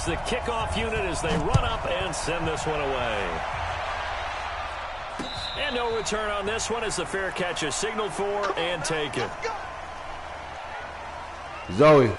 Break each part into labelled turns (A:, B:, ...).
A: as the kickoff unit as they run up and send this one away. And no return on this one as the fair catch is signaled for and taken.
B: Zoe.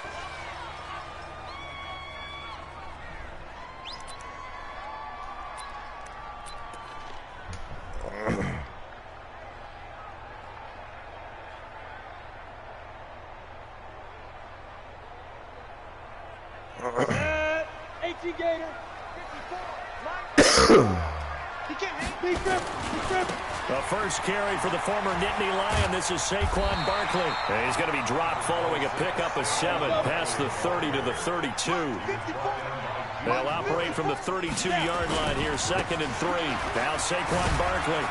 A: The first carry for the former Nittany Lion. This is Saquon Barkley. And he's going to be dropped following a pickup of 7 past the 30 to the 32. They'll operate from the 32-yard line here, 2nd and 3. Now Saquon Barkley.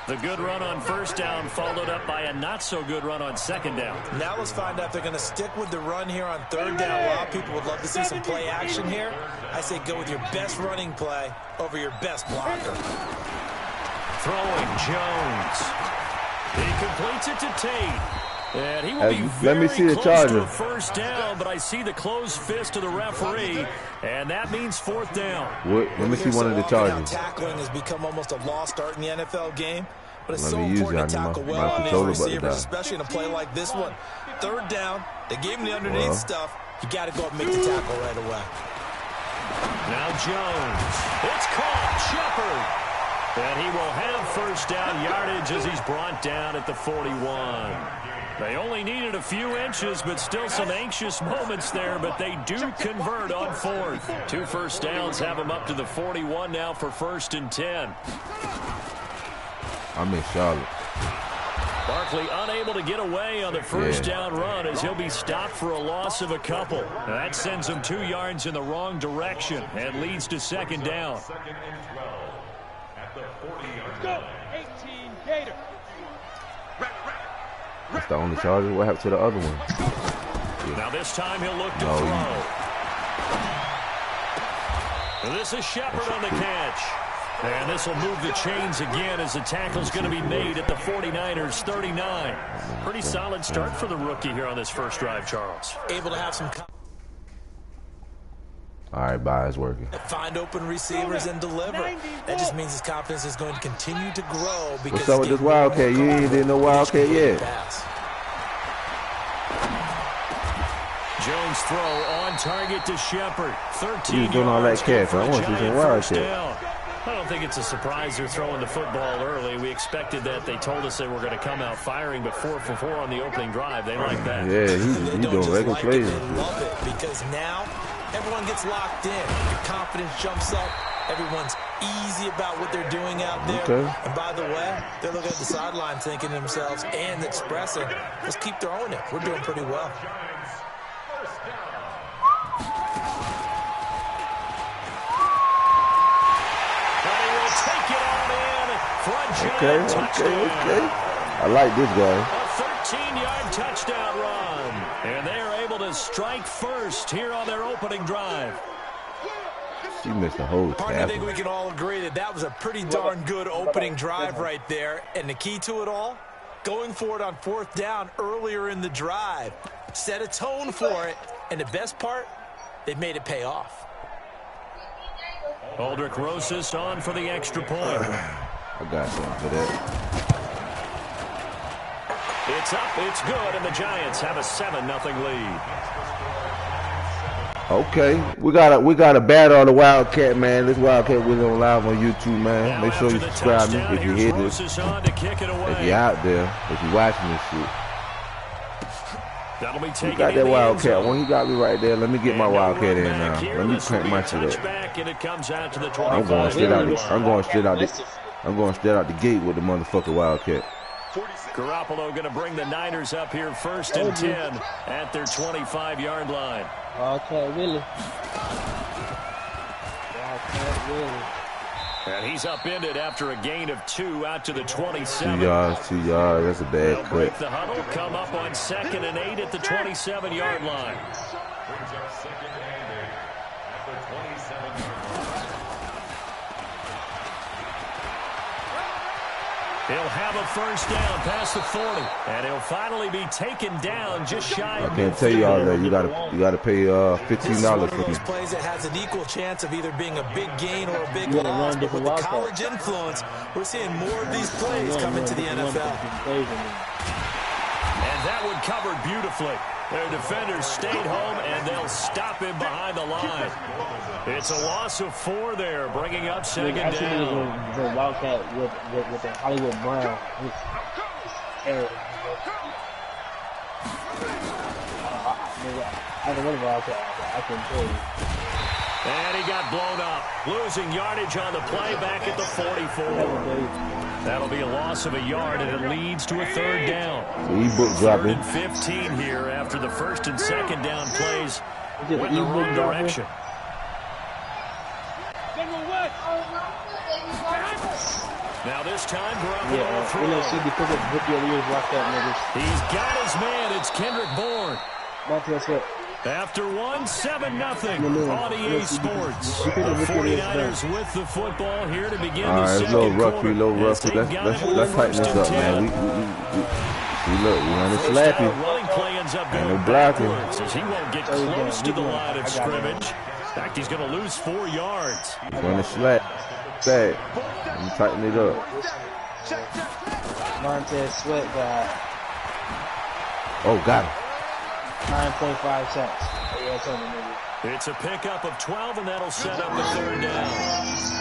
A: The good run on first down followed up by a not-so-good run on 2nd down.
C: Now let's find out if they're going to stick with the run here on 3rd down. A lot of people would love to see some play action here. I say go with your best running play over your best blocker.
A: Throwing Jones. He completes it to Tate. And he will be very close to a first down, but I see the closed fist of the referee, and that means 4th down.
B: Let me see one of the charges.
C: Tackling has become almost a lost art in the NFL game, but it's so important to tackle well on these receivers, especially in a play like this one. 3rd down, they gave him the underneath stuff. You got to go and make the tackle right away.
A: Now Jones. It's caught. Shepard. And he will have first down yardage as he's brought down at the 41. They only needed a few inches, but still some anxious moments there, but they do convert on 4th. 2 first downs have them up to the 41 now for 1st and 10.
B: I'm in Charlotte.
A: Barkley unable to get away on the first down run as he'll be stopped for a loss of a couple. Now that sends him 2 yards in the wrong direction and leads to 2nd down.
D: 2nd and 12 at the 40-yard line.
E: 18 Gator.
B: That's the only charge. What happened to the other one?
A: Now this time he'll look to throw. This is Shepard on the catch. And this will move the chains again as the tackle's going to be made at the 49ers 39. Pretty solid start for the rookie here on this first drive, Charles.
C: Able to have some...
B: All right, bye. It's working.
C: Find open receivers and deliver. That just means his confidence is going to continue to grow. Because
B: what's up with this Wildcat? You ain't did no Wildcat yet.
A: Jones throw on target to Shepard. 13
B: you doing all that catch. I want to see some Wildcat.
A: I don't think it's a surprise they're throwing the football early. We expected that. They told us they were going to come out firing, but 4 for 4 on the opening drive. They like that.
B: Yeah, he's doing regular plays.
C: They love it because now everyone gets locked in. Your confidence jumps up. Everyone's easy about what they're doing out there.
B: Okay.
C: And by the way, they're looking at the sideline thinking to themselves and expressing, let's keep throwing it. We're doing pretty well.
B: Okay. I like this guy.
A: A 13-yard touchdown run. And they are able to strike first here on their opening drive.
B: She missed the whole tackle.
C: I think we can all agree that that was a pretty darn good opening drive right there. And the key to it all, going for it on 4th down earlier in the drive. Set a tone for it. And the best part, they made it pay off.
A: Aldrich Rosas on for the extra point.
B: I got something for that.
A: It's up, it's good, and the Giants have a 7-0 lead.
B: Okay, we got a battle on the Wildcat, man. This WildCatWillie on live on YouTube, man.
A: Now
B: make sure you subscribe me if you hear this. If you're out there, if you're watching this shit.
A: That'll be taken.
B: You got that Wildcat one. You got me right there. Let me get my Wildcat in now. Let me crank my shit up. I'm going straight out the gate with the motherfucking Wildcat.
A: Garoppolo going to bring the Niners up here 1st and 10 at their 25-yard line.
E: WildCatWillie.
A: And he's upended after a gain of 2 out to the 27.
B: 2 yards. That's a bad
A: They'll break the huddle, come up on 2nd and 8 at the 27-yard line.
D: Brings up 2nd and 8 at the 27-yard line.
A: He'll have a first down past the 40, and he'll finally be taken down just shy of.
B: I can't tell you all that. You gotta pay $15
C: This is one of
B: for
C: those
B: me.
C: plays that has an equal chance of either being a big gain or a big loss. But with the college influence, we're seeing more of these plays come into the NFL.
A: And that one covered beautifully. Their defenders stayed home, and they'll stop him behind the line. It's a loss of 4 there, bringing up second down.
E: The Wildcat with the Hollywood Brown. It's terrible. I don't know the Wildcat. I can tell you.
A: And he got blown up. Losing yardage on the play back at the 44. That'll be a loss of a yard, and it leads to a third down. Third and 15 here after the first and second down plays went in the wrong direction. Now this time, Garoppolo throws. He's got his man. It's Kendrick Bourne. After 7-0 on EA Sports. The 49ers with the football here to begin the second quarter.
B: Let's tighten this up, man. We run it slappy.
A: Running play ends up going backwards as he won't get close to the line of scrimmage. In fact, he's going to lose 4 yards.
B: Run it slap. Let me tighten it up.
E: Montez Sweat got.
B: Oh, got him.
E: 9.5 sacks.
A: It's a pickup of 12, and that'll set up the third down.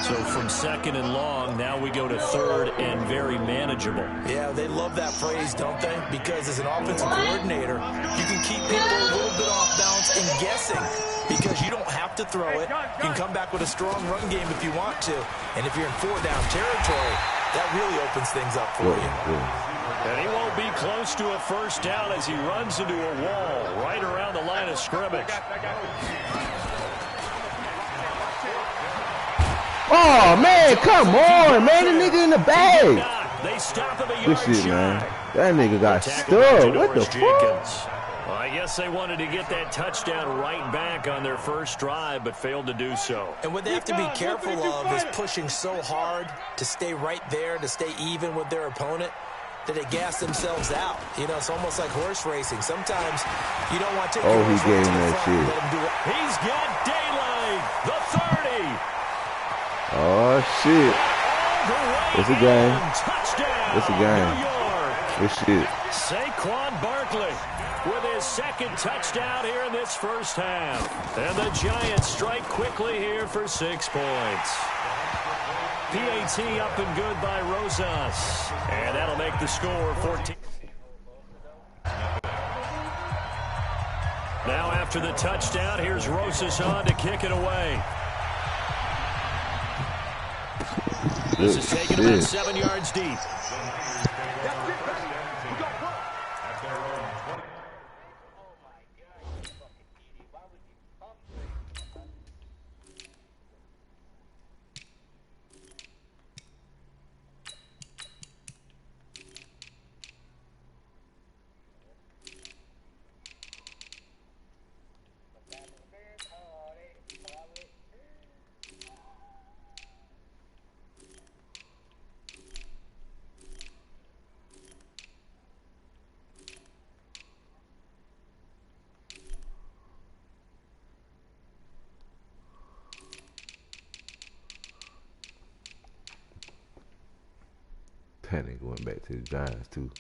A: So from second and long, now we go to third and very manageable.
C: Yeah, they love that phrase, don't they? Because as an offensive coordinator, you can keep people a little bit off balance and guessing because you don't have to throw it. You can come back with a strong run game if you want to. And if you're in 4-down territory, that really opens things up for you.
A: And he won't be close to a first down as he runs into a wall right around the line of scrimmage.
B: Oh, man, come on, man. The nigga in the bag.
A: They stop him a
B: Good
A: yard
B: shit,
A: shy.
B: man. That nigga got stuck. What the fuck?
A: Well, I guess they wanted to get that touchdown right back on their first drive, but failed to do so.
C: And what they have to be careful of is pushing so hard to stay right there, to stay even with their opponent, that they gas themselves out. You know, it's almost like horse racing. Sometimes you don't want to take
B: he gave him that shit.
A: He's got daylight. The 30.
B: Oh, shit. It's a game.
A: Touchdown.
B: It's a game.
A: New York.
B: Good shit.
A: Saquon Barkley with his second touchdown here in this first half. And the Giants strike quickly here for 6 points. PAT up and good by Rosas. And that'll make the score 14. Now after the touchdown, here's Rosas on to kick it away. This is taken about 7 yards deep.
B: That nigga went back to the Giants, too.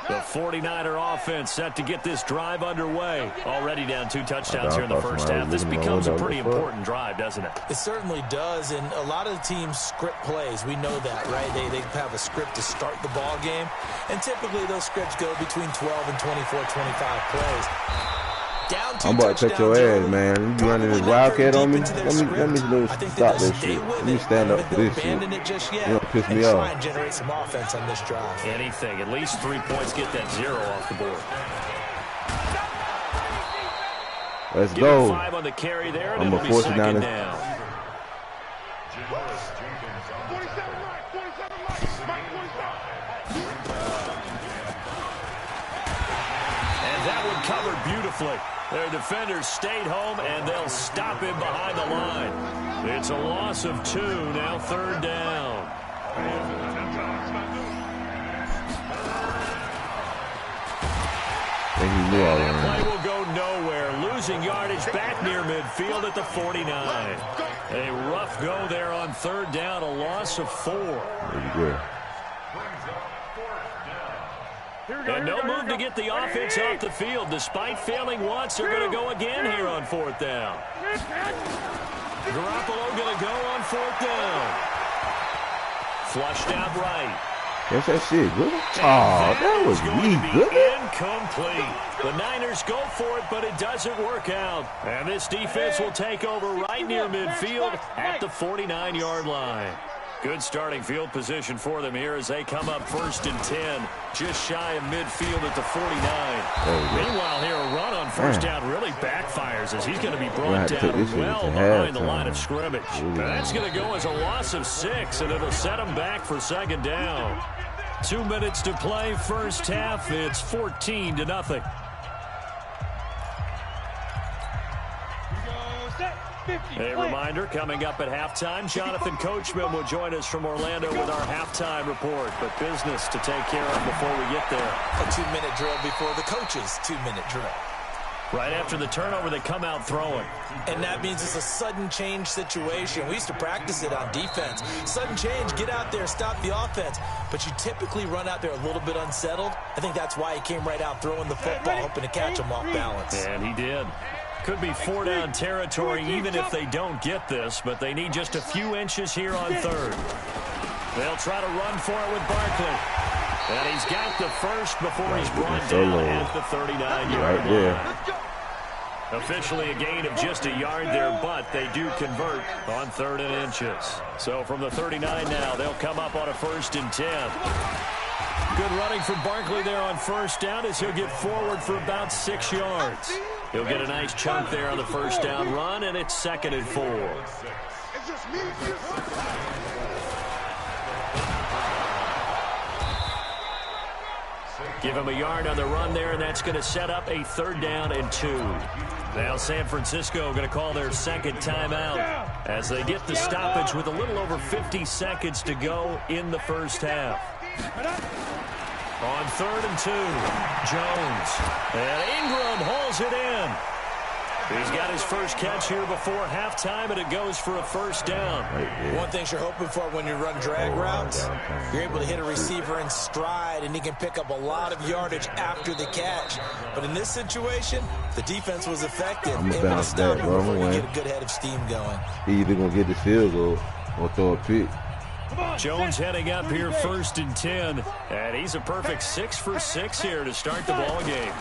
A: The 49er offense set to get this drive underway. Already down 2 touchdowns here in the first half. This becomes a pretty important drive, doesn't it?
C: It certainly does, and a lot of the teams script plays. We know that, right? They have a script to start the ball game, and typically those scripts go between 12 and 24, 25 plays.
B: I'm about to touch your ass, man. You running this wildcat on me? Let me stop this shit. Let me stand up for this shit. You don't piss me off.
C: Try and generate some offense on this drive.
A: Anything. At least 3 points. Get that 0 off the board.
B: Let's go.
A: 5 on the carry there, and
B: I'm
A: it'll be second down. And that one covered beautifully. Their defenders stayed home, and they'll stop him behind the line. It's a loss of 2, now 3rd down. That play will go nowhere. Losing yardage back near midfield at the 49. A rough go there on 3rd down, a loss of 4.
B: Very good.
A: And no move to get the offense off the field. Despite failing once, they're going to go again here on 4th down. Garoppolo going to go on 4th down. Flushed out right.
B: That's that shit, good. Oh, that was me, good.
A: Incomplete. The Niners go for it, but it doesn't work out. And this defense will take over right near midfield at the 49-yard line. Good starting field position for them here as they come up 1st and 10, just shy of midfield at the 49. Meanwhile, here a run on 1st down really backfires as he's going to be brought down well behind the line of scrimmage. That's going to go as a loss of 6, and it'll set them back for 2nd down. 2 minutes to play, 1st half. It's 14-0. A reminder, coming up at halftime, Jonathan Coachman will join us from Orlando with our halftime report. But business to take care of before we get there.
C: A 2-minute drill before the coach's 2-minute drill.
A: Right after the turnover, they come out throwing.
C: And that means it's a sudden change situation. We used to practice it on defense. Sudden change, get out there, stop the offense. But you typically run out there a little bit unsettled. I think that's why he came right out throwing the football, hoping to catch him off balance.
A: And he did. Could be 4-down territory even if they don't get this, but they need just a few inches here on 3rd. They'll try to run for it with Barkley. And he's got the first before he's brought down at the 39-yard line. Officially a gain of just a yard there, but they do convert on 3rd and inches. So from the 39 now, they'll come up on a 1st and 10. Good running from Barkley there on 1st down as he'll get forward for about 6 yards. He'll get a nice chunk there on the 1st down run, and it's 2nd and 4. Give him a yard on the run there, and that's going to set up a 3rd down and 2. Now San Francisco going to call their 2nd timeout as they get the stoppage with a little over 50 seconds to go in the 1st half. On 3rd and 2, Jones. And Ingram hauls it in. He's got his first catch here before halftime, and it goes for a 1st down.
C: One thing you're hoping for when you run drag routes, you're able to hit a receiver in stride, and he can pick up a lot of yardage after the catch. But in this situation, the defense was effective.
B: I'm able to stop him before
C: you get a good head of steam going.
B: He either going to get the field goal or throw a pick.
A: Jones heading up here 1st and 10, and he's a perfect 6 for 6 here to start the ball game.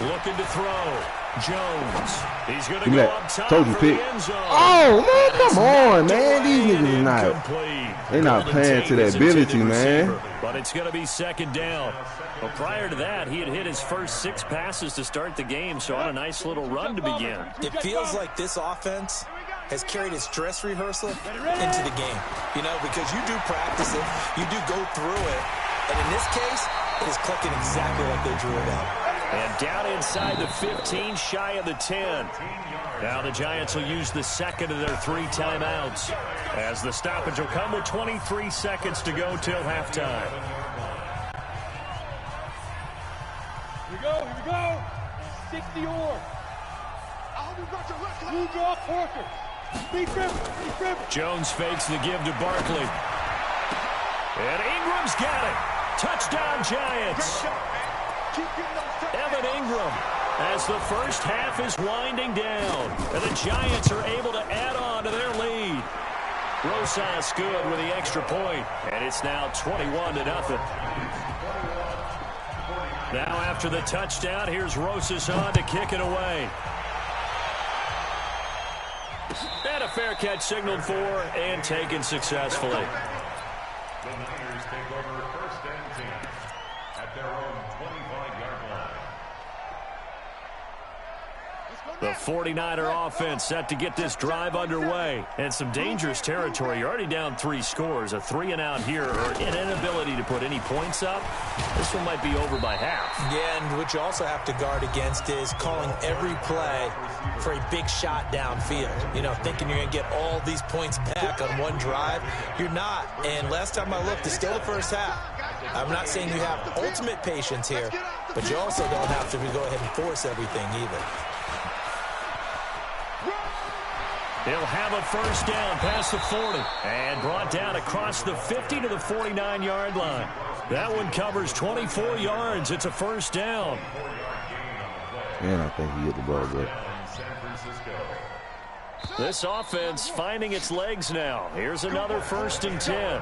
A: Looking to throw. Jones. He's going to go up top for the end zone.
B: Oh, man, come on, man. These niggas is not. They're not playing to their ability, man.
A: But it's going to be 2nd down. Well, prior to that, he had hit his first 6 passes to start the game, so on a nice little run to begin.
C: It feels like this offense has carried its dress rehearsal into the game. You know, because you do practice it, you do go through it, and in this case, it is clicking exactly like they drew it up.
A: And down inside the 15, shy of the 10. Now the Giants will use the 2nd of their 3 timeouts as the stoppage will come with 23 seconds to go till halftime.
F: Here we go. 60 or. Blue draw Parker. Speed River.
A: Jones fakes the give to Barkley. And Ingram's got it. Touchdown, Giants. Evan Ingram, as the first half is winding down, and the Giants are able to add on to their lead. Rosas good with the extra point, and it's now 21-0. Now after the touchdown, here's Rosas on to kick it away. And a fair catch signaled for and taken successfully.
D: The Niners take over 1st and 10 at their own 25-yard line.
A: The 49er offense set to get this drive underway. And some dangerous territory. You're already down 3 scores. A 3-and-out here or an inability to put any points up. This one might be over by half.
C: Yeah, and what you also have to guard against is calling every play for a big shot downfield. You know, thinking you're going to get all these points back on one drive. You're not. And last time I looked, it's still the first half. I'm not saying you have ultimate patience here, but you also don't have to go ahead and force everything either.
A: He'll have a first down past the 40 and brought down across the 50 to the 49-yard line. That one covers 24 yards. It's a first down.
B: And I think he hit the ball good.
A: This offense finding its legs now. Here's another 1st and 10.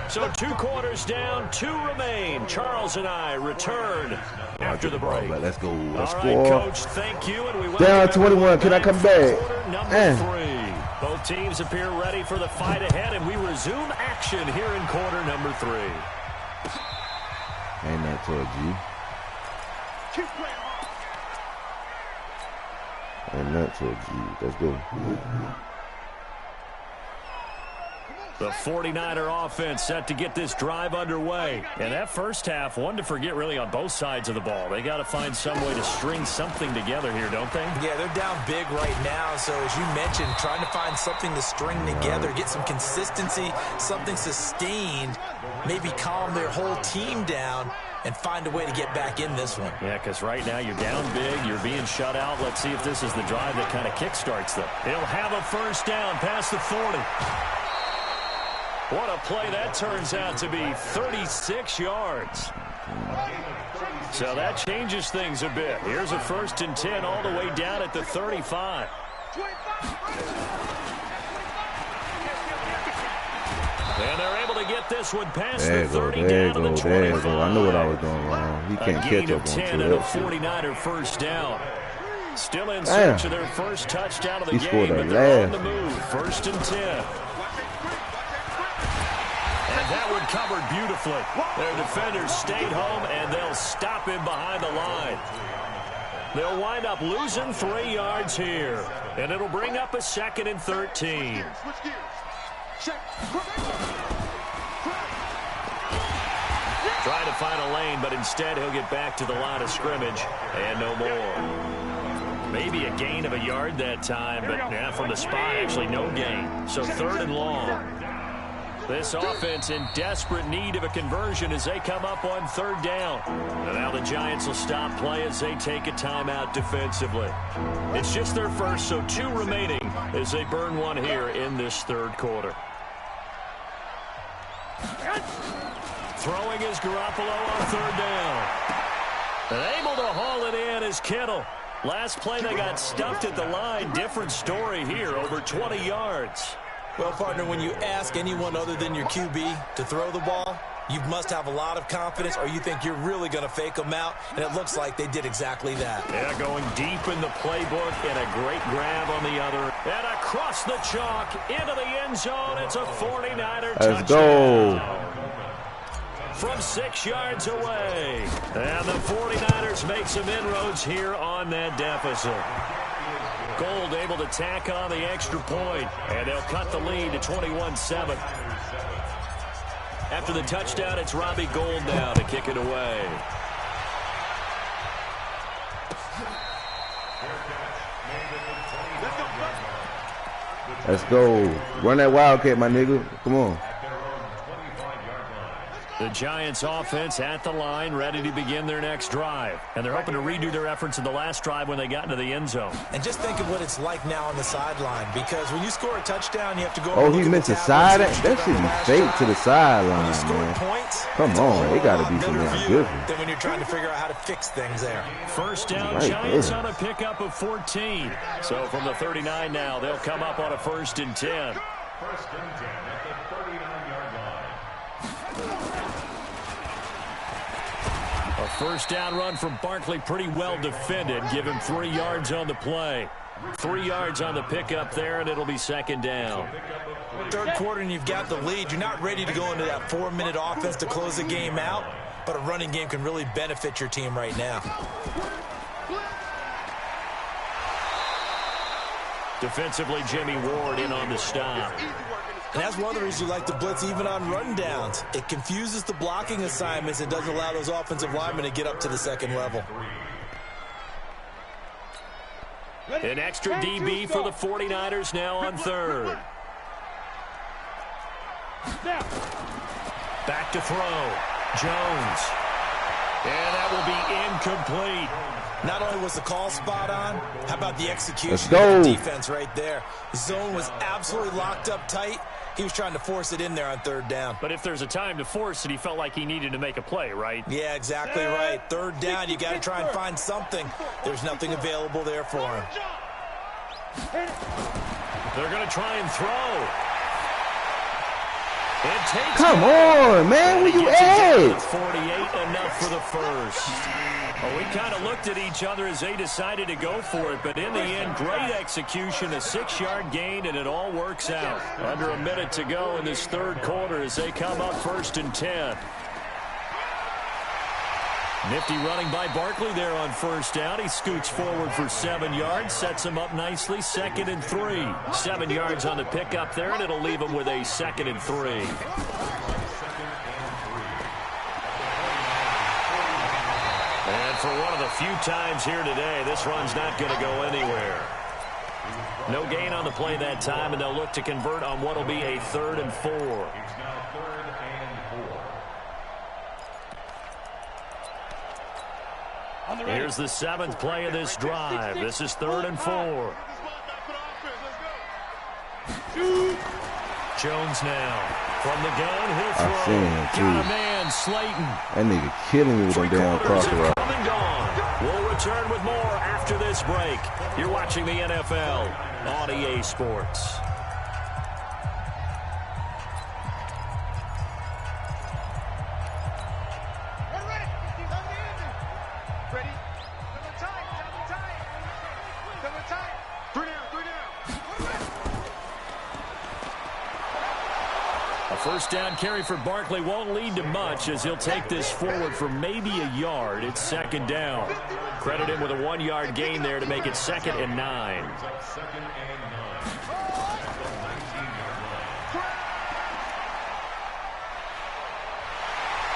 A: So 2 quarters down, 2 remain. Charles and I return after the break.
B: Let's go. Let's
A: All
B: score.
A: right, Coach, thank you. And we
B: Down 21. Can I come back?
A: Number 3. Both teams appear ready for the fight ahead, and we resume action here in quarter number 3.
B: Ain't that towards you. And that's towards you. Let's go.
A: The 49er offense set to get this drive underway. And that first half, one to forget really on both sides of the ball. They got to find some way to string something together here, don't they?
C: Yeah, they're down big right now. So as you mentioned, trying to find something to string together, get some consistency, something sustained, maybe calm their whole team down and find a way to get back in this one.
A: Yeah, because right now you're down big, you're being shut out. Let's see if this is the drive that kind of kickstarts them. He'll have a first down past the 40. What a play that turns out to be, 36 yards. So that changes things a bit. Here's a 1st and 10 all the way down at the 35. And they're able to get this one past the 30 down to the 25.
B: I know what I was doing wrong. He can't catch up on
A: 10 and a 49er first down. Still in search of their first touchdown of the game, but they're on the move. 1st and 10. That one covered beautifully. Their defenders stayed home, and they'll stop him behind the line. They'll wind up losing 3 yards here, and it'll bring up a 2nd and 13. Trying to find a lane, but instead he'll get back to the line of scrimmage, and no more. Maybe a gain of a yard that time, but yeah, from the spot, actually no gain. So 3rd and long. This offense in desperate need of a conversion as they come up on 3rd down. And now the Giants will stop play as they take a timeout defensively. It's just their first, so 2 remaining as they burn one here in this 3rd quarter. Throwing is Garoppolo on 3rd down. And able to haul it in is Kittle. Last play they got stuffed at the line. Different story here, over 20 yards.
C: Well, partner, when you ask anyone other than your QB to throw the ball, you must have a lot of confidence or you think you're really going to fake them out, and it looks like they did exactly that.
A: Yeah, going deep in the playbook and a great grab on the other. And across the chalk into the end zone. It's a 49er touchdown.
B: Let's go.
A: From 6 yards away. And the 49ers make some inroads here on that deficit. Gold able to tack on the extra point, and they'll cut the lead to 21-7. After the touchdown, it's Robbie Gould now to kick it away.
B: Let's go. Run that Wildcat, my nigga. Come on.
A: The Giants offense at the line, ready to begin their next drive. And they're hoping to redo their efforts in the last drive when they got into the end zone.
C: And just think of what it's like now on the sideline, because when you score a touchdown, you have to go.
B: Oh, he missed the side. That should be fake to the sideline, man.
C: Points,
B: come on, they got to be something different.
C: Then when you're trying to figure out how to fix things there.
A: First down, Giants on a pickup of 14. So from the 39 now, they'll come up on a 1st and 10.
D: 1st and 10 at the 39-yard line.
A: A first down run from Barkley, pretty well defended. Give him 3 yards on the play. 3 yards on the pickup there, and it'll be 2nd down.
C: Third quarter, and you've got the lead. You're not ready to go into that 4-minute offense to close the game out, but a running game can really benefit your team right now.
A: Defensively, Jimmy Ward in on the stop.
C: And that's one of the reasons you like to blitz even on rundowns. It confuses the blocking assignments and doesn't allow those offensive linemen to get up to the 2nd level.
A: An extra DB for the 49ers now on 3rd. Back to throw. Jones. And that will be incomplete.
C: Not only was the call spot on, how about the execution of the defense right there? Zone was absolutely locked up tight. He was trying to force it in there on 3rd down.
A: But if there's a time to force it, he felt like he needed to make a play, right?
C: Yeah, exactly right. 3rd down, you got to try and find something. There's nothing available there for him.
A: They're going to try and throw.
B: Come on, man, where you at?
A: 48, enough for the first. Well, we kind of looked at each other as they decided to go for it, but in the end, great execution, a 6-yard gain, and it all works out. Under a minute to go in this 3rd quarter as they come up 1st and 10. Nifty running by Barkley there on 1st down. He scoots forward for 7 yards, sets him up nicely, 2nd and 3. 7 yards on the pickup there, and it'll leave him with a 2nd and 3. And for one of the few times here today, this run's not going to go anywhere. No gain on the play that time, and they'll look to convert on what will be a 3rd and 4.
D: It's now 3rd and 4.
A: Here's the 7th play of this drive. This is 3rd and 4. Jones now from the gun. He'll throw. Got a man, Slayton.
B: That nigga killing me with them damn crosser routes.
A: Come and gone. We'll return with more after this break. You're watching the NFL on EA Sports. First down carry for Barkley won't lead to much as he'll take this forward for maybe a yard. It's 2nd down. Credit him with a 1-yard gain there to make it 2nd and 9.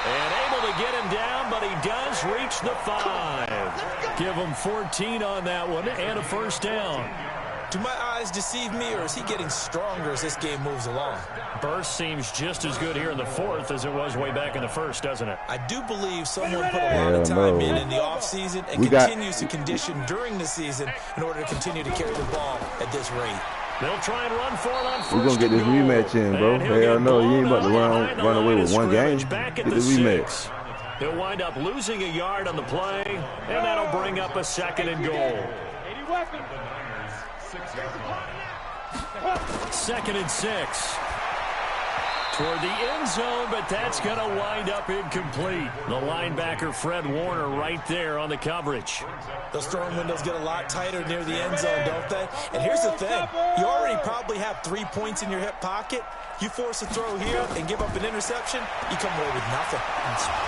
A: And able to get him down, but he does reach the 5. Give him 14 on that one and a first down.
C: Do my eyes deceive me, or is he getting stronger as this game moves along?
A: Burst seems just as good here in the 4th as it was way back in the 1st, doesn't it?
C: I do believe someone put a lot of time in the offseason and continues to condition during the season in order to continue to carry the ball at this rate.
A: They'll try and run for it on 1st.
B: We're going to get this rematch in, bro. Hell no, you ain't about to run away with one game. Get the rematch.
A: He'll wind up losing a yard on the play, and that'll bring up a 2nd and goal. 2nd and 6. Toward the end zone, but that's going to wind up incomplete. The linebacker, Fred Warner, right there on the coverage.
C: Those throwing windows get a lot tighter near the end zone, don't they? And here's the thing. You already probably have 3 points in your hip pocket. You force a throw here and give up an interception, you come away with nothing.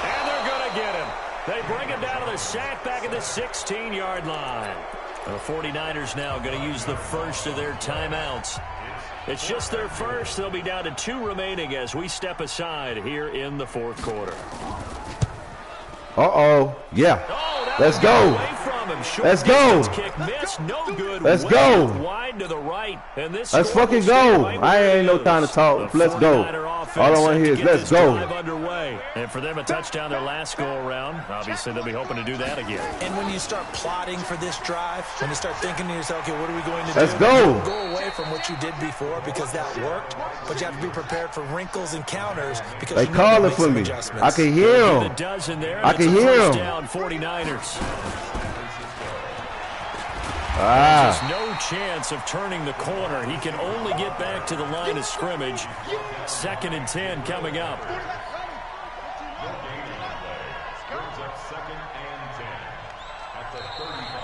A: And they're going to get him. They bring him down to the sack back at the 16-yard line. The 49ers now going to use the first of their timeouts. It's just their first. They'll be down to 2 remaining as we step aside here in the 4th quarter.
B: Uh-oh. Yeah. Let's go.
A: from him. Short
B: Let's go.
A: Kick missed. No good.
B: Let's go.
A: Wide to the right. And this
B: let's fucking go.
A: Right
B: I ain't no time to talk. Let's go. All I want to hear is let's go.
A: Underway. And for them, a touchdown their last go-around. Obviously, they'll be hoping to do that again.
C: And when you start plotting for this drive, when you start thinking to yourself, okay, what are we going to do?
B: Let's go.
C: Go away from what you did before because that worked, but you have to be prepared for wrinkles and counters because
B: they calling for me. I can hear them. I can hear them.
A: Down 49ers.
B: Ah.
A: There's no chance of turning the corner. He can only get back to the line of scrimmage. 2nd and 10 coming up.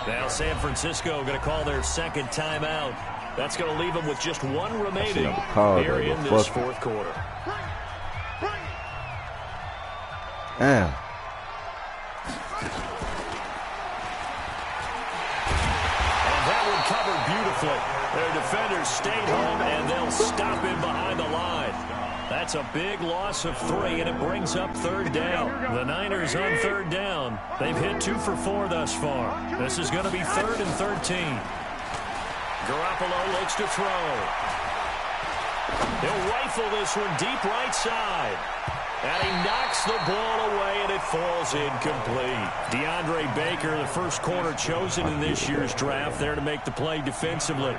A: Now San Francisco going to call their second timeout. That's going to leave them with just one remaining here in this fourth quarter.
B: Damn.
A: Covered beautifully. Their defenders stayed home, and they'll stop him behind the line. That's a big loss of 3, and it brings up 3rd down. The Niners on 3rd down. They've hit 2 for 4 thus far. This is going to be 3rd and 13. Garoppolo looks to throw. He'll rifle this one deep right side. And he knocks the ball away, and it falls incomplete. DeAndre Baker, the first corner chosen in this year's draft, there to make the play defensively.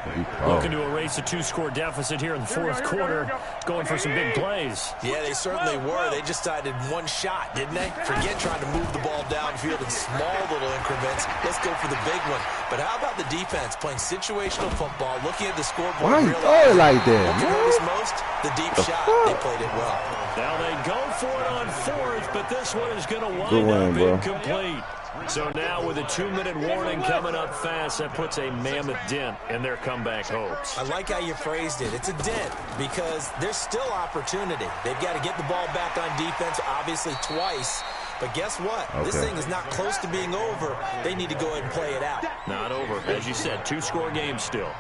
A: Looking to erase a 2-score deficit here in the fourth quarter, going for some big plays.
C: Yeah, they certainly were. They just decided one shot, didn't they? Forget trying to move the ball downfield in small little increments. Let's go for the big one. But how about the defense playing situational football, looking at the scoreboard?
B: Why you throw it like that?
C: What you notice most? The deep shot. They played it well.
A: Now they go for it on 4th, but this one is going to wind up incomplete. So now with a 2-minute warning coming up fast, that puts a mammoth dent in their comeback hopes.
C: I like how you phrased it. It's a dent because there's still opportunity. They've got to get the ball back on defense, obviously twice. But guess what? Okay. This thing is not close to being over. They need to go ahead and play it out.
A: Not over. As you said, 2-score game still.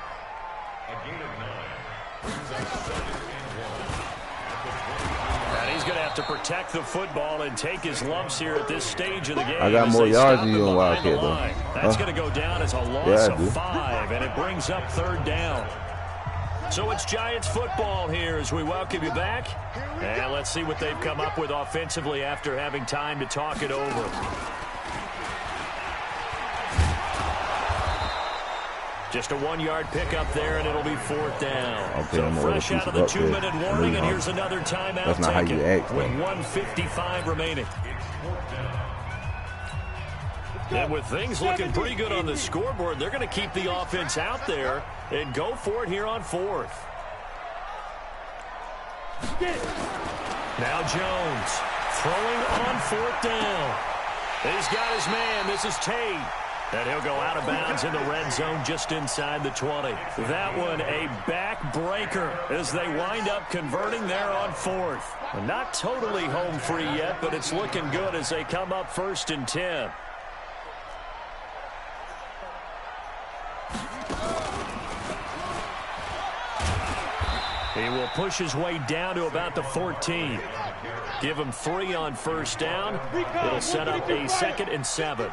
A: And he's going to have to protect the football and take his lumps here at this stage of the game.
B: I got more yards than you on Wildcat, though.
A: That's going to go down as a loss of 5, and it brings up 3rd down. So it's Giants football here as we welcome you back. And let's see what they've come up with offensively after having time to talk it over. Just a 1-yard pickup there, and it'll be 4th down.
B: Okay,
A: so fresh out of the 2-minute warning, and here's another timeout
B: That's not
A: taken
B: how you act,
A: with 1:55 remaining. And with things looking pretty good on the scoreboard, they're going to keep the offense out there and go for it here on 4th. Now Jones throwing on 4th down. He's got his man. This is Tate. And he'll go out of bounds in the red zone just inside the 20. That one a backbreaker as they wind up converting there on 4th. Not totally home free yet, but it's looking good as they come up 1st and 10. He will push his way down to about the 14. Give him 3 on 1st down. It'll set up a 2nd and 7.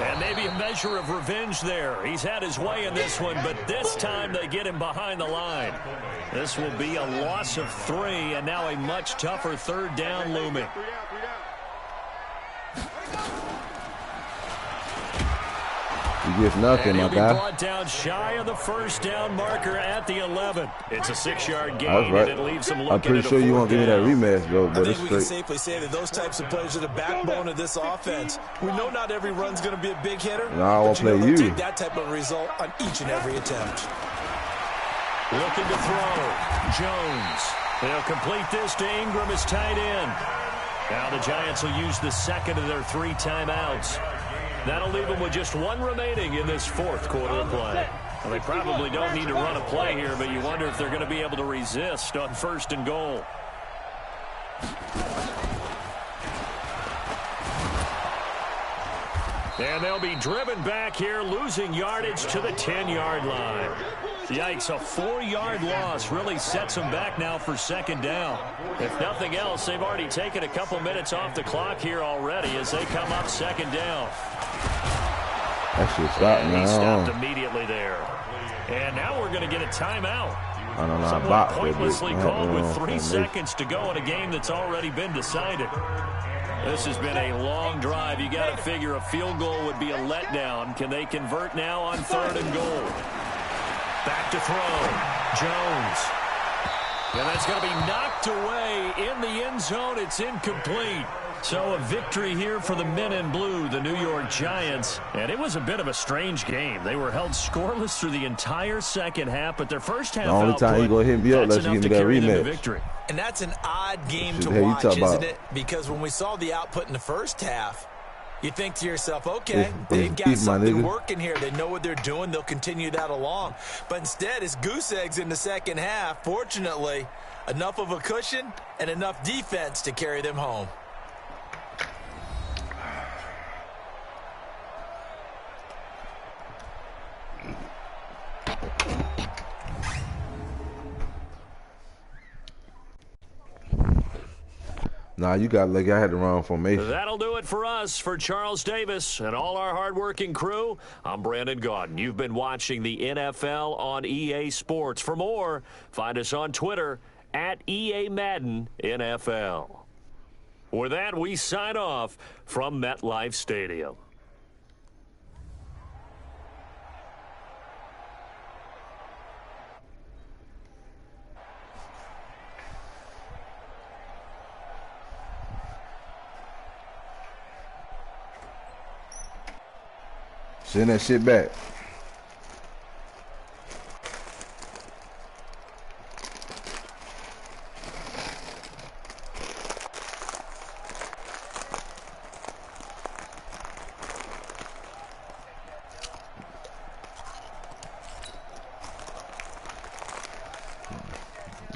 A: And maybe a measure of revenge there. He's had his way in this one, but this time they get him behind the line. This will be a loss of 3, and now a much tougher 3rd down looming.
B: You get nothing, my guy.
A: Brought down shy of the 1st down marker at the 11. It's a 6-yard gain, and it leaves him looking.
B: I'm pretty sure you won't give me that rematch, though. But
C: I think we can safely say that those types of plays are the backbone of this offense. We know not every run's going to be a big hitter.
B: No, I won't play you.
C: Take that type of result on each and every attempt.
A: Looking to throw. Jones. They'll complete this to Ingram as tight end. Now the Giants will use the 2nd of their 3 timeouts. That'll leave them with just 1 remaining in this 4th quarter of play. Well, they probably don't need to run a play here, but you wonder if they're going to be able to resist on 1st and goal. And they'll be driven back here, losing yardage to the 10-yard line. Yikes, a 4-yard loss really sets them back now for second down. If nothing else, they've already taken a couple minutes off the clock here already as they come up second down.
B: That shit stopped now.
A: He stopped immediately there. And now we're going to get a timeout. Somewhat pointlessly called with 3 seconds to go in a game that's already been decided. This has been a long drive. You got to figure a field goal would be a letdown. Can they convert now on 3rd and goal? Back to throw. Jones. And that's going to be knocked away in the end zone. It's incomplete. So a victory here for the men in blue, the New York Giants. And it was a bit of a strange game. They were held scoreless through the entire second half, but their first half
B: output, the only time you going to hit me up, let's give me that rematch.
C: Victory. And that's an odd game to watch, isn't it? Because when we saw the output in the first half, you think to yourself, okay, they've got something working here. They know what they're doing. They'll continue that along. But instead, it's goose eggs in the second half. Fortunately, enough of a cushion and enough defense to carry them home.
B: Nah, you got like I had the wrong formation.
A: That'll do it for us. For Charles Davis and all our hardworking crew, I'm Brandon Gaudin. You've been watching the NFL on EA Sports. For more, find us on Twitter at EA Madden NFL. With that, we sign off from MetLife Stadium.
B: Send that shit back.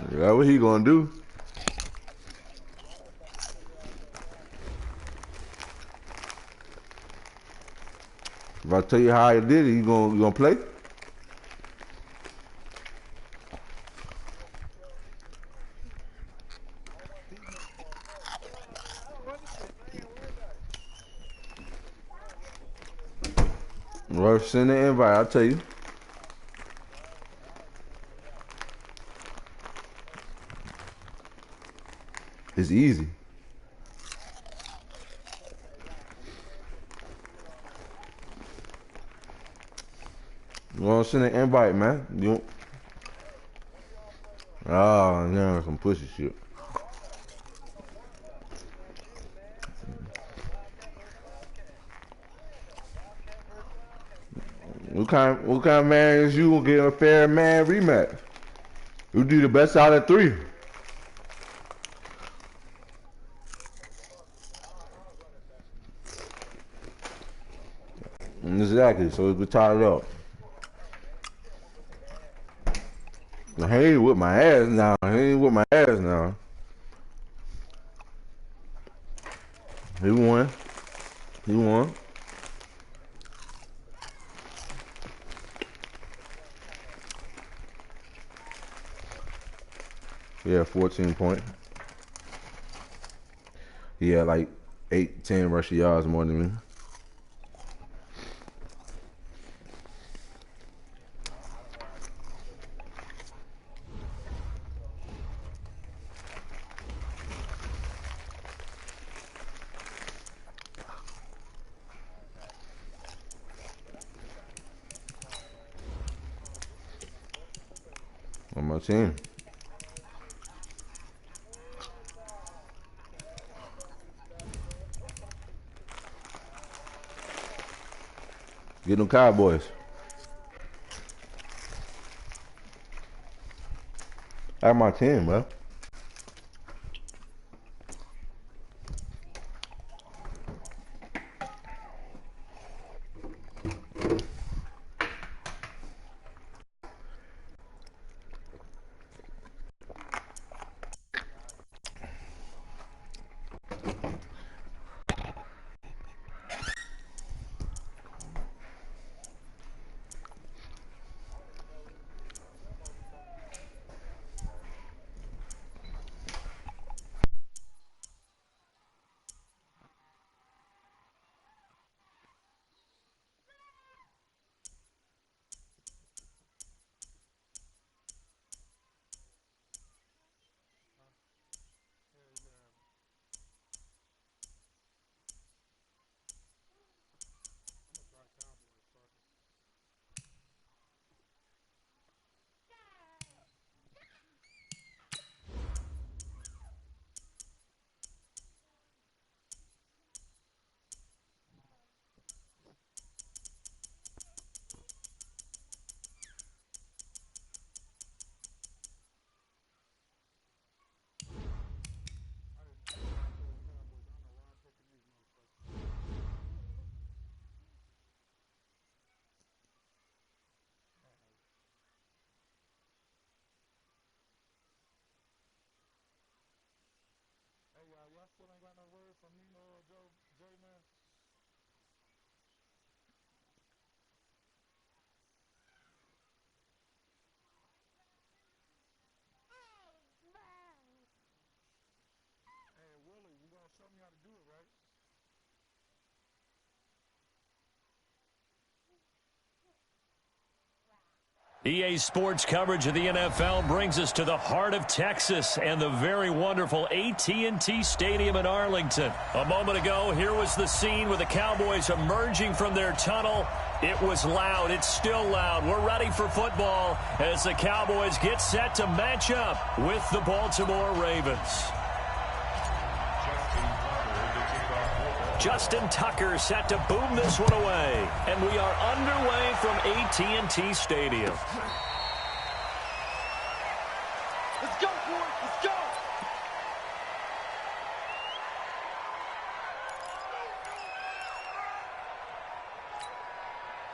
B: That's what he gonna do. If I tell you how I did it, you gonna play? Well, send the invite, I'll tell you. It's easy. Well, send an invite, man. You. Oh, now some pussy shit. What kind of man is you gonna get a fair man rematch? You do the best out of 3. Exactly. So we tie it up. He ain't with my ass now. He ain't with my ass now. He won. He won. Yeah, 14 points. He had like 8, 10 rushing yards more than me. On my team. Get them Cowboys. I have my team, bro.
A: EA Sports coverage of the NFL brings us to the heart of Texas and the very wonderful AT&T Stadium in Arlington. A moment ago, here was the scene with the Cowboys emerging from their tunnel. It was loud. It's still loud. We're ready for football as the Cowboys get set to match up with the Baltimore Ravens. Justin Tucker set to boom this one away. And we are underway from AT&T Stadium.
F: Let's go, boys. Let's go.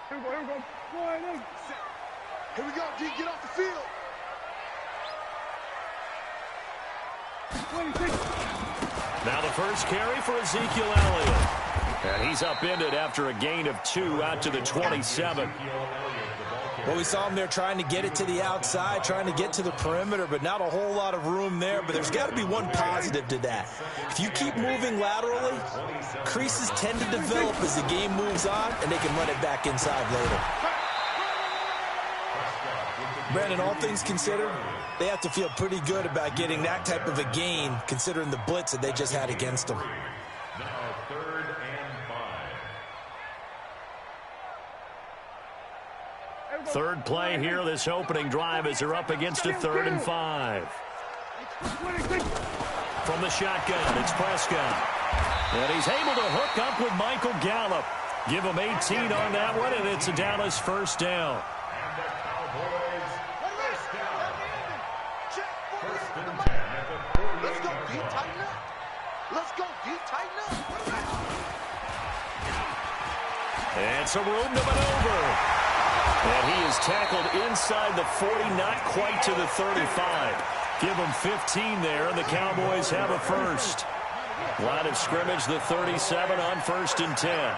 F: Here we go. Here we go. Go ahead, in. Here we go, D. Get off the field. 26.
A: Now the first carry for Ezekiel Elliott. And he's upended after a gain of 2 out to the 27.
C: Well, we saw him there trying to get it to the outside, trying to get to the perimeter, but not a whole lot of room there. But there's got to be one positive to that. If you keep moving laterally, creases tend to develop as the game moves on, and they can run it back inside later. Brandon, all things considered, they have to feel pretty good about getting that type of a gain, considering the blitz that they just had against them.
D: Now 3rd and 5.
A: Third play here, this opening drive as they're up against a 3rd and 5. From the shotgun, it's Prescott. And he's able to hook up with Michael Gallup. Give him 18 on that one, and it's a Dallas first down.
F: Let's go, D. Tighten up. Let's go, D. Tighten up.
A: And some room to maneuver. And he is tackled inside the 40, not quite to the 35. Give him 15 there, and the Cowboys have a first. Line of scrimmage, the 37 on 1st and 10.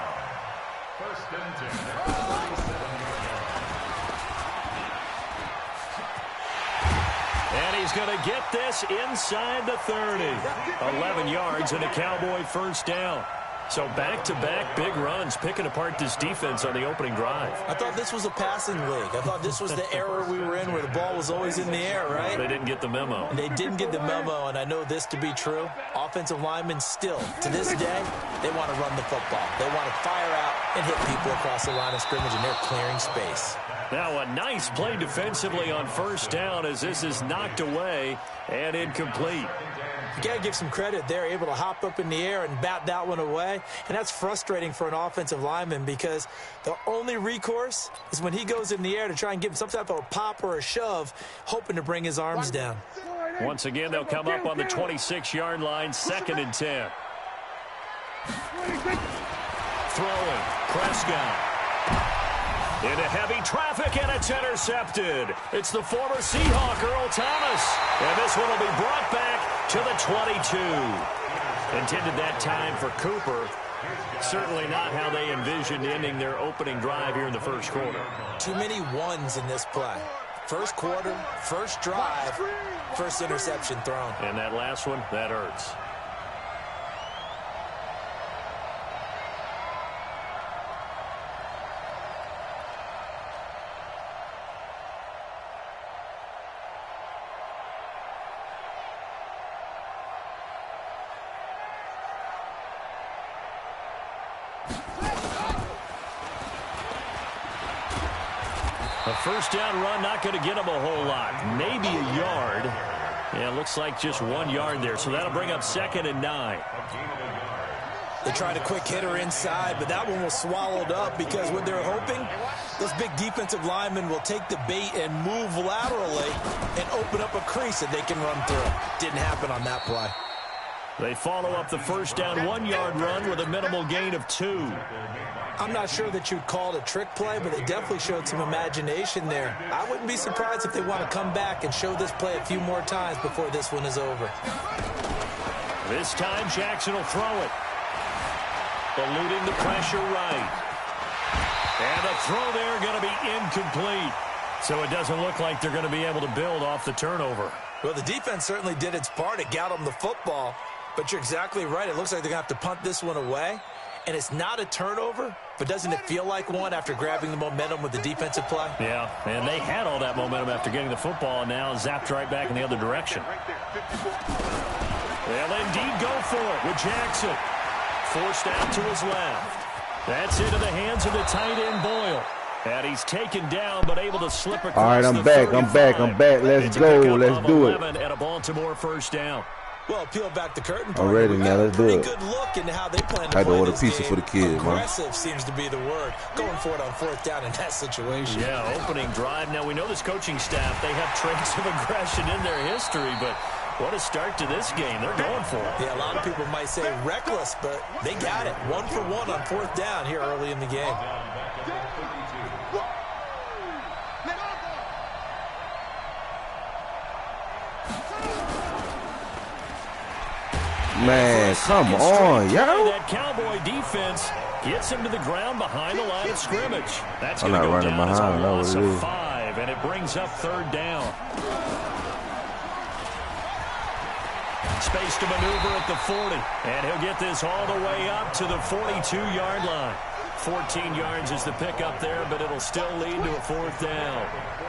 D: 1st and 10.
A: And he's going to get this inside the 30. 11 yards and a Cowboy first down. So back-to-back big runs, picking apart this defense on the opening drive.
C: I thought this was a passing league. I thought this was the era we were in where the ball was always in the air, right?
A: They didn't get the memo.
C: They didn't get the memo, and I know this to be true. Offensive linemen still, to this day, they want to run the football. They want to fire out and hit people across the line of scrimmage, and they're clearing space.
A: Now a nice play defensively on first down as this is knocked away and incomplete.
C: You got to give some credit. They're able to hop up in the air and bat that one away. And that's frustrating for an offensive lineman because the only recourse is when he goes in the air to try and give him some type of a pop or a shove, hoping to bring his arms down.
A: Once again, they'll come up on the 26-yard line, 2nd and 10. Throwing, Prescott. Into heavy traffic, and it's intercepted. It's the former Seahawk, Earl Thomas. And this one will be brought back to the 22. Intended that time for Cooper. Certainly not how they envisioned ending their opening drive here in the first quarter.
C: Too many ones in this play. First quarter, first drive, first interception thrown.
A: And that last one, that hurts. A first down run, not going to get him a whole lot. Maybe a yard. Yeah, it looks like just 1 yard there. So that'll bring up 2nd and 9.
C: They tried a quick hitter inside, but that one was swallowed up because what they're hoping, this big defensive lineman will take the bait and move laterally and open up a crease that they can run through. Didn't happen on that play.
A: They follow up the first down 1 yard run with a minimal gain of 2.
C: I'm not sure that you'd call it a trick play, but they definitely showed some imagination there. I wouldn't be surprised if they want to come back and show this play a few more times before this one is over.
A: This time Jackson will throw it. Eluding the pressure right. And the throw there going to be incomplete. So it doesn't look like they're going to be able to build off the turnover.
C: Well, the defense certainly did its part to get them the football. But you're exactly right. It looks like they're going to have to punt this one away. And it's not a turnover, but doesn't it feel like one after grabbing the momentum with the defensive play?
A: Yeah, and they had all that momentum after getting the football, and now zapped right back in the other direction. They'll indeed go for it with Jackson. Forced out to his left. That's into the hands of the tight end, Boyle. And he's taken down, but able to slip across.
B: All right, I'm back. Let's go. Let's do it.
A: And a Baltimore first down.
C: Well, peel back the curtain.
B: I'm ready now. Let's do it.
C: Good look into how they plan to
B: I had to
C: play
B: order
C: this
B: pizza
C: game.
B: for the kids, man.
C: Aggressive seems to be the word. Going for it on fourth down in that situation.
A: Yeah, opening drive. Now, we know this coaching staff, they have traits of aggression in their history, but what a start to this game. They're going for it.
C: Yeah, a lot of people might say reckless, but they got it. 1 for 1 on fourth down here early in the game.
B: Man, come on, yo.
A: That Cowboy defense gets him to the ground behind the line of scrimmage. That's
B: I'm
A: going to
B: not
A: go
B: running
A: down as a
B: behind.
A: loss of 5, and it brings up third down. Space to maneuver at the 40, and he'll get this all the way up to the 42-yard line. 14 yards is the pickup there, but it'll still lead to a fourth down.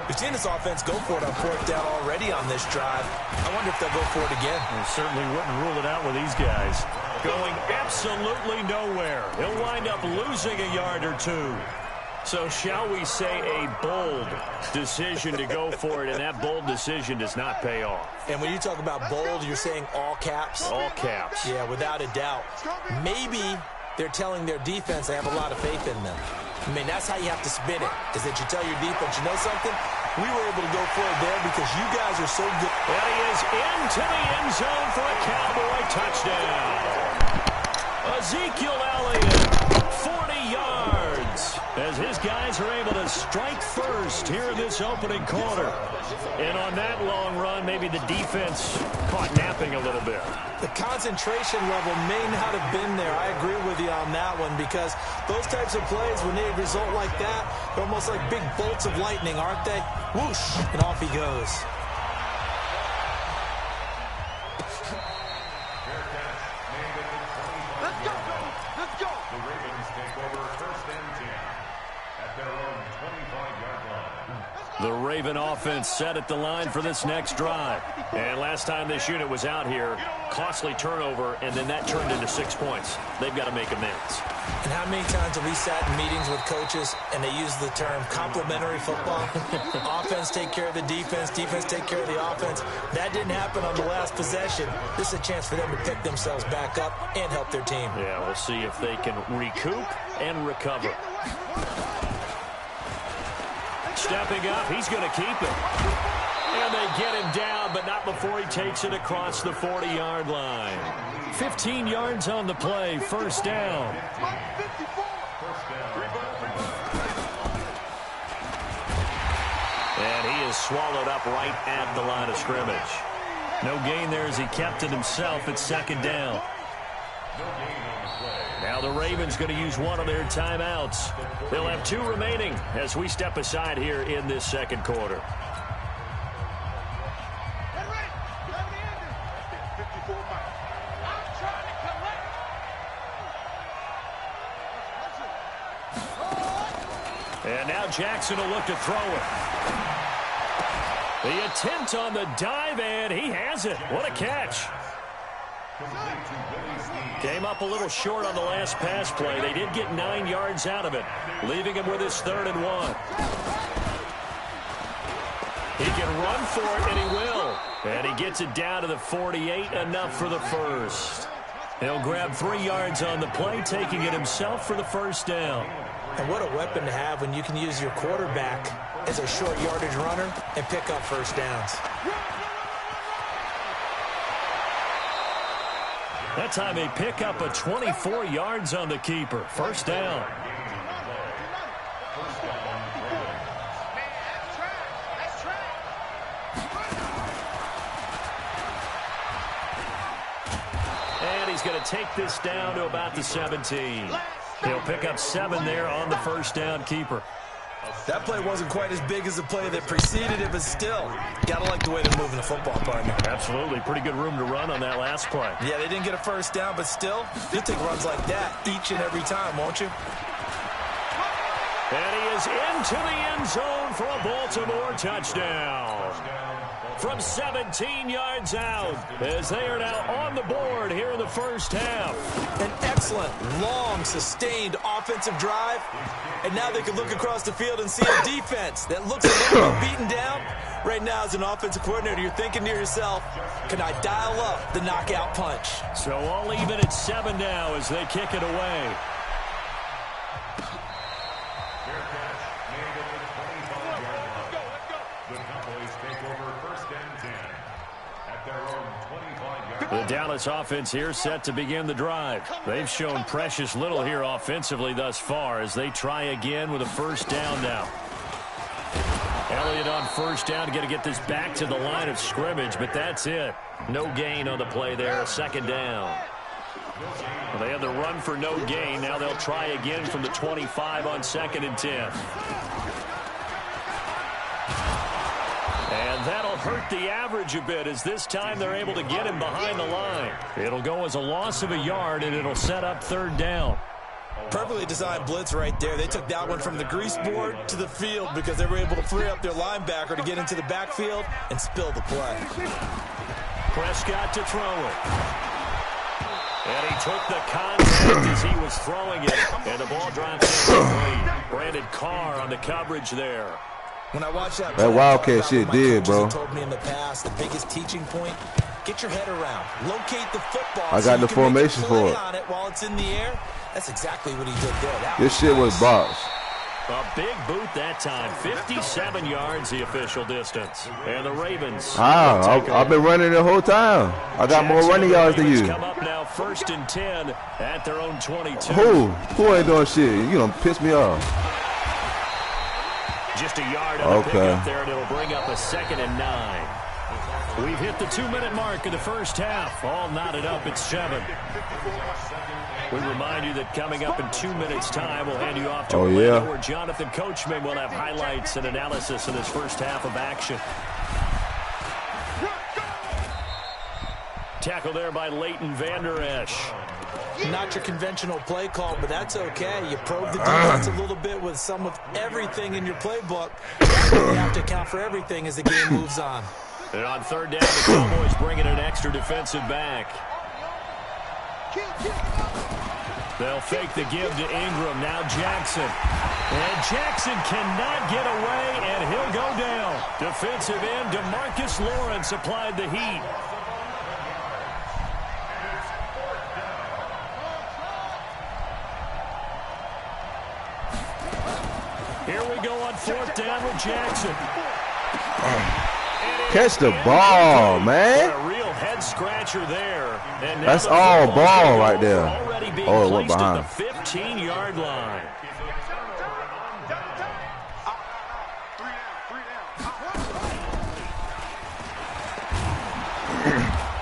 C: We've seen this offense go for it on fourth down already on this drive. I wonder if they'll go for it again.
A: They certainly wouldn't rule it out with these guys. Going absolutely nowhere. He'll wind up losing a yard or two. So shall we say a bold decision to go for it, and that bold decision does not pay off.
C: And when you talk about bold, you're saying all caps?
A: All caps.
C: Yeah, without a doubt. Maybe they're telling their defense they have a lot of faith in them. I mean, that's how you have to spin it, is that you tell your defense, you know something? We were able to go for it there because you guys are so good.
A: And he is into the end zone for a Cowboy touchdown. Ezekiel Elliott, 40 yards, as his guys are able to strike first here in this opening quarter. And on that long run, maybe the defense caught napping a little bit.
C: The concentration level may not have been there. I agree with you on that one because those types of plays, when they result like that, they're almost like big bolts of lightning, aren't they? Whoosh, and off he goes.
F: Let's go.
D: The Ravens take over first and 10 at their own 25-yard line.
A: The Raven offense set at the line for this next drive. And last time this unit was out here, costly turnover, and then that turned into 6 points. They've got to make amends.
C: And how many times have we sat in meetings with coaches and they use the term complementary football? Offense take care of the defense, defense take care of the offense. That didn't happen on the last possession. This is a chance for them to pick themselves back up and help their team.
A: Yeah, we'll see if they can recoup and recover. Stepping up, he's going to keep it. And they get him down, but not before he takes it across the 40-yard line. 15 yards on the play, first down. And he is swallowed up right at the line of scrimmage. No gain there as he kept it himself at second down. Now the Ravens going to use one of their timeouts. They'll have 2 remaining as we step aside here in this second quarter. And now Jackson will look to throw it. The attempt on the dive, and he has it. What a catch. Came up a little short on the last pass play. They did get 9 yards out of it, leaving him with his 3rd and 1. He can run for it, and he will. And he gets it down to the 48, enough for the first. He'll grab 3 yards on the play, taking it himself for the first down.
C: And what a weapon to have when you can use your quarterback as a short yardage runner and pick up first downs.
A: That time they pick up a 24 yards on the keeper. First down. he's going to take this down to about the 17. He'll pick up 7 there on the first down keeper.
C: That play wasn't quite as big as the play that preceded it, but still, gotta like the way they're moving the football, partner.
A: Absolutely. Pretty good room to run on that last play.
C: Yeah, they didn't get a first down, but still, you'll take runs like that each and every time, won't you?
A: And he is into the end zone for a Baltimore touchdown. From 17 yards out, as they are now on the board here in the first half.
C: An excellent, long, sustained offensive drive. And now they can look across the field and see a defense that looks a little bit beaten down. Right now, as an offensive coordinator, you're thinking to yourself, can I dial up the knockout punch?
A: So all even at 7 now as they kick it away. The Dallas offense here set to begin the drive. They've shown precious little here offensively thus far as they try again with a first down now. Elliott on first down, going to get this back to the line of scrimmage, but that's it. No gain on the play there, a second down. Well, they had the run for no gain. Now they'll try again from the 25 on 2nd and 10. And that'll hurt the average a bit as this time they're able to get him behind the line. It'll go as a loss of a yard, and it'll set up 3rd down.
C: Perfectly designed blitz right there. They took that one from the grease board to the field because they were able to free up their linebacker to get into the backfield and spill the play.
A: Prescott to throw it. And he took the contact as he was throwing it, and the ball drops incomplete. Brandon Carr on the coverage there.
C: When I watch that
B: Wildcat shit did, bro.
C: Told me in the past, the biggest teaching point, get your head around, locate the football.
B: I got the formation for it.
C: On it while it's in the air. That's exactly what he did there.
B: This shit was box.
A: A big boot that time. 57 yards the official distance. And the Ravens.
B: I've been running the whole time. I got more running yards than you.
A: Come up now 1st and 10 at their own 22.
B: Who ain't doing shit? You gonna piss me off.
A: Just a yard on the pickup there, and it'll bring up a 2nd and 9. We've hit the 2-minute mark in the first half. All knotted up at 7. We remind you that coming up in 2 minutes' time, we'll hand you off to Orlando, where Jonathan Coachman will have highlights and analysis in this first half of action. Tackle there by Leighton Vander Esch.
C: Not your conventional play call, but that's okay. You probe the defense a little bit with some of everything in your playbook. You have to account for everything as the game moves on.
A: And on 3rd down, the Cowboys bringing an extra defensive back. They'll fake the give to Ingram. Now Jackson. And Jackson cannot get away, and he'll go down. Defensive end DeMarcus Lawrence applied the heat. Here we go on 4th down with Jackson.
B: Catch the ball, man.
A: A real head scratcher there. And
B: that's all ball right there.
A: Oh, it went behind. The 15-yard line.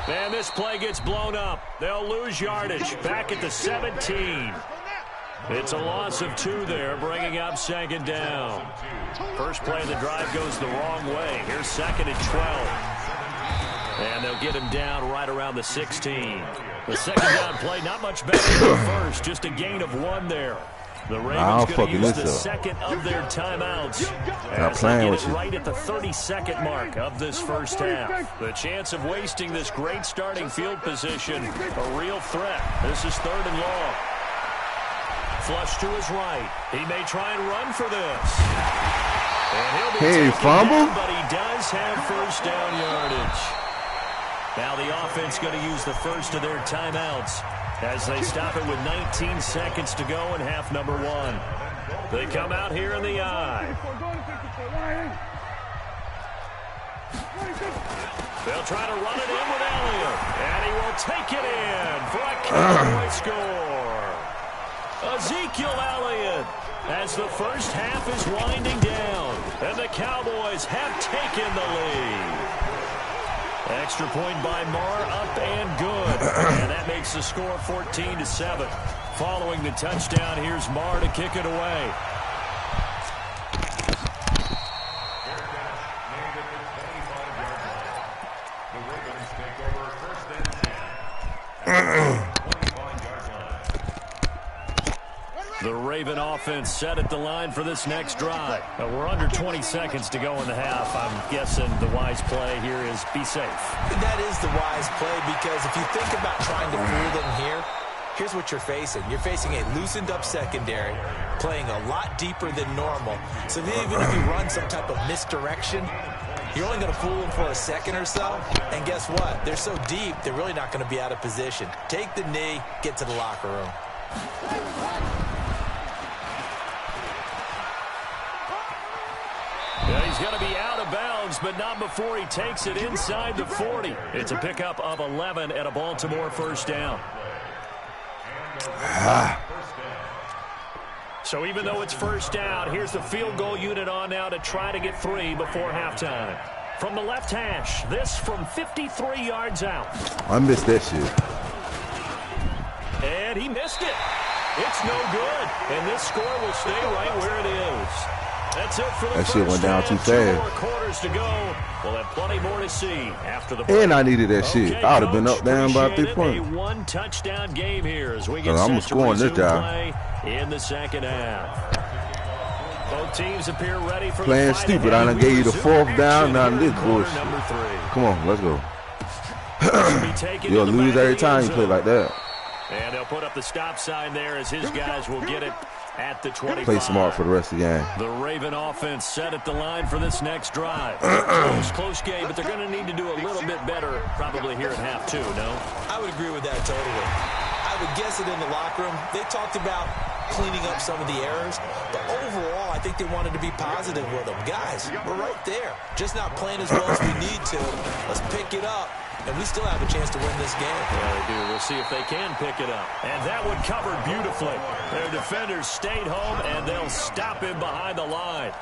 A: And this play gets blown up. They'll lose yardage. Back at the 17. It's a loss of 2 there, bringing up 2nd down. First play of the drive goes the wrong way. Here's 2nd and 12. And they'll get him down right around the 16. The 2nd down play, not much better than the first, just a gain of 1 there. The Ravens going to use the 2nd of their timeouts. As they get it right at the 32nd mark of this first half. The chance of wasting this great starting field position, a real threat. This is 3rd and long. Flush to his right. He may try and run for this. And he'll be taken
B: fumble?
A: down, but he does have first down yardage. Now the offense going to use the first of their timeouts as they stop it with 19 seconds to go in half number 1. They come out here in the I. They'll try to run it in with Elliott. And he will take it in for a Cowboy score. Ezekiel Elliott as the first half is winding down, and the Cowboys have taken the lead. Extra point by Marr, up and good. And that makes the score 14-7. Following the touchdown, here's Marr to kick it away. The Raven offense set at the line for this next drive. We're under 20 seconds to go in the half. I'm guessing the wise play here is be safe.
C: That is the wise play, because if you think about trying to fool them here, here's what you're facing. You're facing a loosened up secondary, playing a lot deeper than normal. So even if you run some type of misdirection, you're only going to fool them for a second or so. And guess what? They're so deep, they're really not going to be out of position. Take the knee, get to the locker room.
A: Yeah, he's going to be out of bounds, but not before he takes it inside the 40. It's a pickup of 11 and a Baltimore first down. So even though it's first down, here's the field goal unit on now to try to get 3 before halftime. From the left hash, this from 53 yards out.
B: I missed that shit.
A: And he missed it. It's no good. And this score will stay right where it is. That's it for the
B: that shit went down too fast.
A: 2 more quarters to go. We'll have plenty more to see after the break.
B: And I needed that shit. I would have been up down by 3 points.
A: A 1 touchdown game here as we get
B: I'm
A: set to
B: scoring this
A: resume
B: job.
A: play in the second half. Both teams appear ready for
B: playing
A: the fight
B: stupid. I done gave you the 4th down. Now this bullshit.
A: Number 3.
B: Come on, let's go. You'll lose every time you play like that.
A: And they'll put up the stop sign there as his guys will get it at the 25.
B: Play smart for the rest of the game.
A: The Raven offense set at the line for this next drive. Close game, but they're going to need to do a little bit better probably here at half 2, no?
C: I would agree with that totally. I would guess it in the locker room. They talked about cleaning up some of the errors, but overall, I think they wanted to be positive with them. Guys, we're right there. Just not playing as well as we need to. Let's pick it up, and we still have a chance to win this game.
A: Yeah, they do. We'll see if they can pick it up. And that one covered beautifully. Their defenders stayed home, and they'll stop him behind the line.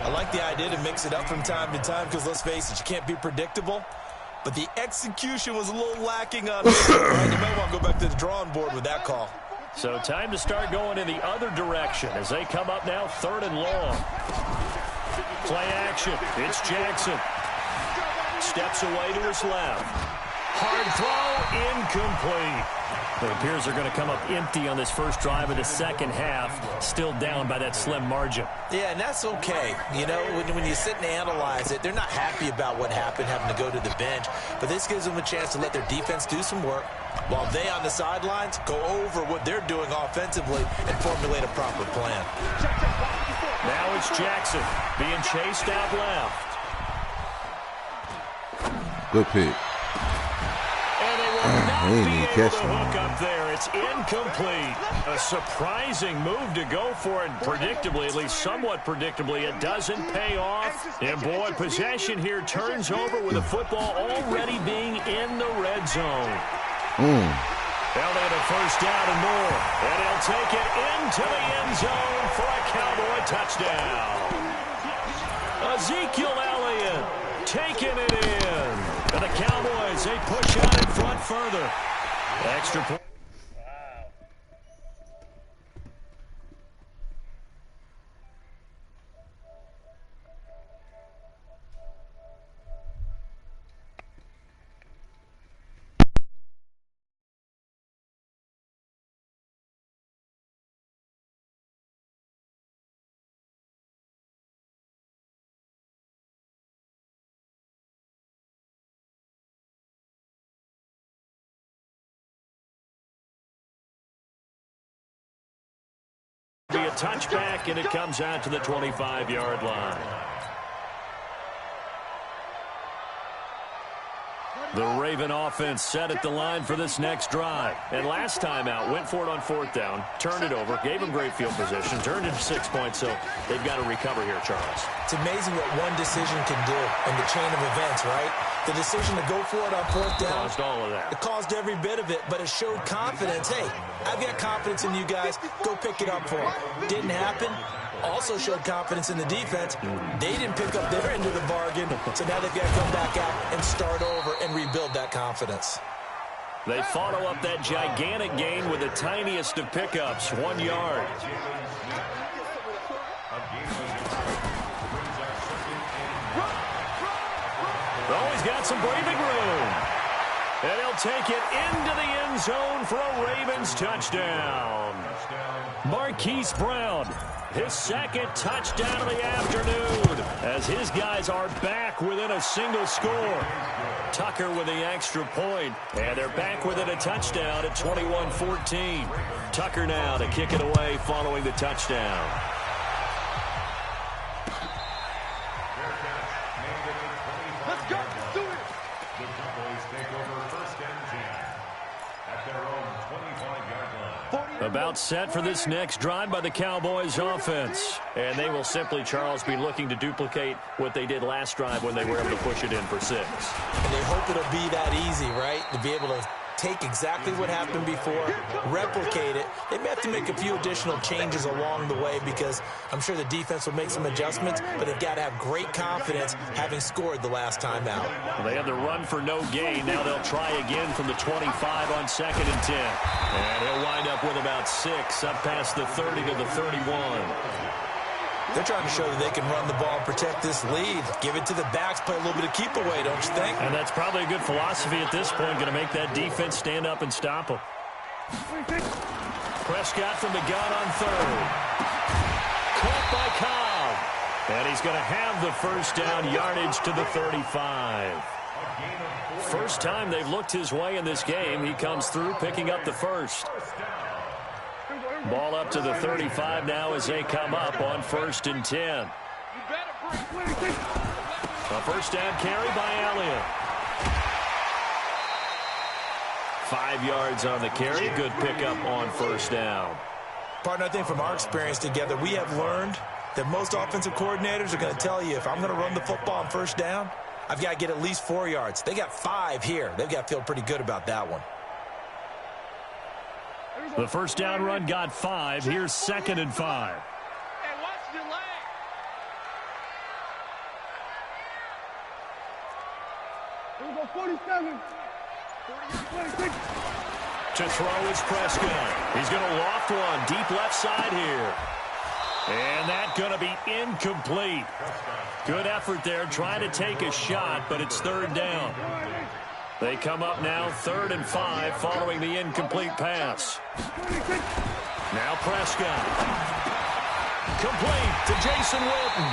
C: I like the idea to mix it up from time to time because, let's face it, you can't be predictable. But the execution was a little lacking on this. Right? You might want to go back to the drawing board with that call.
A: So time to start going in the other direction as they come up now 3rd and long. Play action. It's Jackson. Steps away to his left. Hard throw, incomplete. It appears they're going to come up empty on this first drive of the second half, still down by that slim margin.
C: Yeah, and that's okay. You know, when you sit and analyze it, they're not happy about what happened, having to go to the bench. But this gives them a chance to let their defense do some work while they on the sidelines go over what they're doing offensively and formulate a proper plan.
A: Now it's Jackson being chased out left.
B: Good pick.
A: And they will not be able to
B: him.
A: hook up there. It's incomplete. A surprising move to go for it, predictably, at least somewhat predictably. It doesn't pay off. And, boy, possession here turns over with the football already being in the red zone. They'll need a first down and more. And he'll take it into the end zone for a Cowboy touchdown. Ezekiel Elliott taking it in. And the Cowboys, they push out in front further. Extra point. Be a touchback, and it comes out to the 25-yard line. The Raven offense set at the line for this next drive. And last time out, went for it on 4th down, turned it over, gave them great field position, turned it to 6 points, so they've got to recover here, Charles.
C: It's amazing what one decision can do in the chain of events, right? The decision to go for it on 4th down.
A: Caused all of that.
C: It caused every bit of it, but it showed confidence. Hey, I've got confidence in you guys. Go pick it up for them. Didn't happen. also showed confidence in the defense. They didn't pick up their end of the bargain, so now they've got to come back out and start over and rebuild that confidence.
A: They follow up that gigantic gain with the tiniest of pickups, 1 yard. Oh, he's got some breathing room. And he'll take it into the end zone for a Ravens touchdown. Marquise Brown, his second touchdown of the afternoon, as his guys are back within a single score. Tucker with the extra point, and they're back within a touchdown at 21-14. Tucker now to kick it away following the touchdown.
F: Let's go. Do it.
D: The Cowboys take over first and 10 at their own 25-yard line.
A: About set for this next drive by the Cowboys offense. And they will simply, Charles, be looking to duplicate what they did last drive when they were able to push it in for 6.
C: And they hope it'll be that easy, right? To be able to take exactly what happened before, replicate it. They may have to make a few additional changes along the way because I'm sure the defense will make some adjustments, but they've got to have great confidence having scored the last time out.
A: Well, they had the run for no gain. Now they'll try again from the 25 on 2nd and 10. And he'll wind up with about 6 up past the 30 to the 31.
C: They're trying to show that they can run the ball and protect this lead. Give it to the backs, play a little bit of keep away, don't you think?
A: And that's probably a good philosophy at this point, going to make that defense stand up and stop them. Prescott from the gun on 3rd. Caught by Cobb. And he's going to have the first down, yardage to the 35. First time they've looked his way in this game. He comes through picking up the first. Ball up to the 35 now as they come up on 1st and 10. A first down carry by Elliott. 5 yards on the carry. Good pickup on 1st down.
C: Partner, I think from our experience together, we have learned that most offensive coordinators are going to tell you, if I'm going to run the football on 1st down, I've got to get at least 4 yards. They got 5 here. They've got to feel pretty good about that one.
A: The first down run got 5. Here's 2nd and 5.
F: Hey, watch your leg. Here we go, 47. 26.
A: To throw is Prescott. He's going to loft one deep left side here. And that's going to be incomplete. Good effort there, trying to take a shot, but it's 3rd down. They come up now 3rd and 5 following the incomplete pass. Now Prescott. Complete to Jason Witten.